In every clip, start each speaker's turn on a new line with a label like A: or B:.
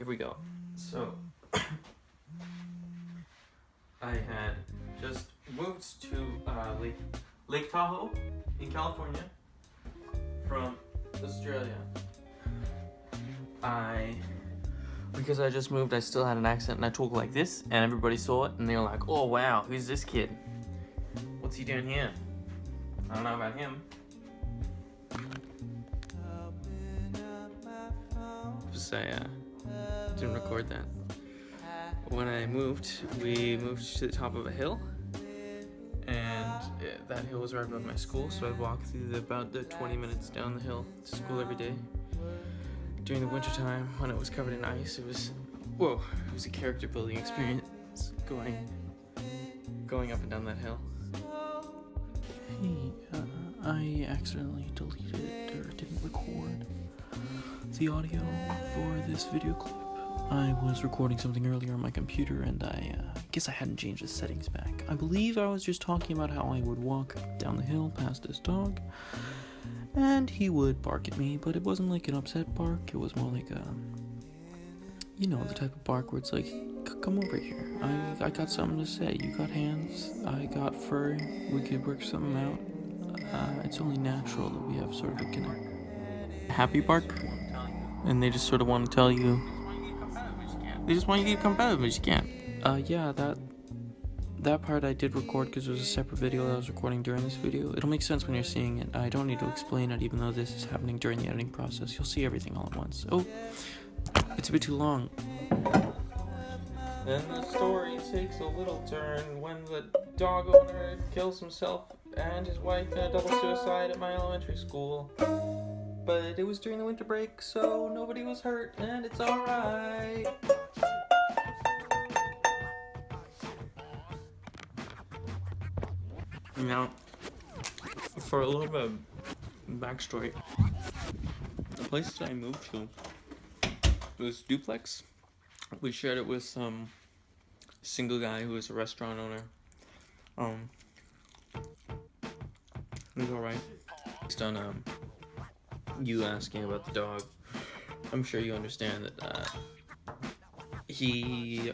A: here we go. So, I had just moved to Lake Tahoe in California from Australia. Because I just moved, I still had an accent and I talked like this, and everybody saw it and they were like, "Oh wow, who's this kid? What's he doing here?" I don't know about him. I didn't record that. When I moved, we moved to the top of a hill, and that hill was right above my school, so I'd walk through about the 20 minutes down the hill to school every day. During the winter time, when it was covered in ice, it was a character building experience going up and down that hill.
B: Hey, I accidentally deleted or didn't record the audio for this video clip. I was recording something earlier on my computer and I guess I hadn't changed the settings back. I believe I was just talking about how I would walk down the hill past this dog and he would bark at me, but it wasn't like an upset bark. It was more like the type of bark where it's like, come over here. I got something to say. You got hands. I got fur. We could work something out. It's only natural that we have sort of a happy bark. And they just sort of want to tell you. They just want you to come back, but you can't. Yeah, that part I did record because it was a separate video that I was recording during this video. It'll make sense when you're seeing it. I don't need to explain it, even though this is happening during the editing process. You'll see everything all at once. Oh, it's a bit too long.
A: Then the story takes a little turn when the dog owner kills himself and his wife in a double suicide at my elementary school. But it was during the winter break, so nobody was hurt, and it's alright. Now, for a little bit of backstory, the place that I moved to was duplex. We shared it with some single guy who was a restaurant owner. It was alright. Based on you asking about the dog, I'm sure you understand that he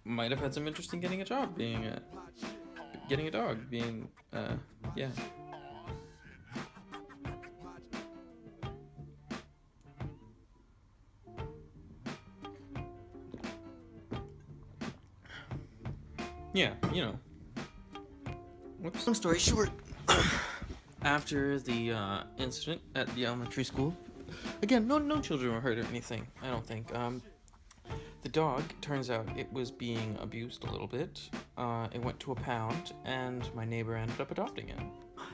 A: might have had some interest in getting a job, getting a dog, yeah. Yeah, Whoops. Long story short, after the incident at the elementary school, again, no children were hurt or anything, I don't think. The dog, turns out it was being abused a little bit. It went to a pound, and my neighbor ended up adopting it.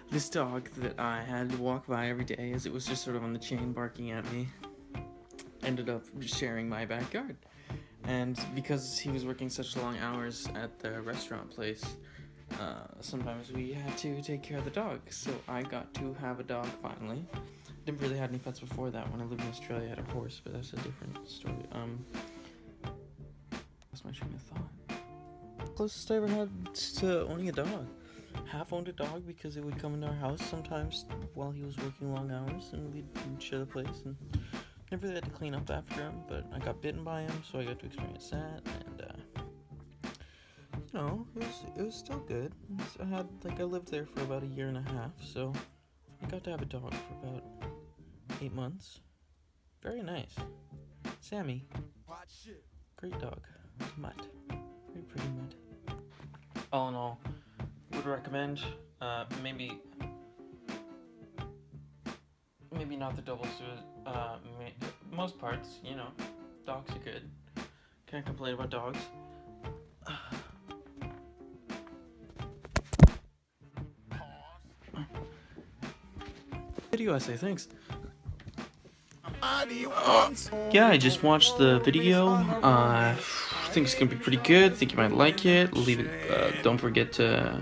A: This dog that I had to walk by every day as it was just sort of on the chain barking at me, ended up sharing my backyard. And because he was working such long hours at the restaurant place, sometimes we had to take care of the dog, so I got to have a dog finally. Didn't really have any pets before that. When I lived in Australia, I had a horse, but that's a different story. That's my train of thought. Closest I ever had to owning a dog. Half owned a dog because it would come into our house sometimes while he was working long hours, and we'd share the place, and never really had to clean up after him, but I got bitten by him, so I got to experience that, and it was still good. I lived there for about 1.5 years, so I got to have a dog for about 8 months. Very nice. Sammy. Great dog. Mutt. Very pretty mutt. All in all, would recommend, maybe not the double suicide, most parts, dogs are good. Can't complain about dogs. Video essay, thanks. Yeah, I just watched the video. I think it's gonna be pretty good. Think you might like it. Leave it. Don't forget to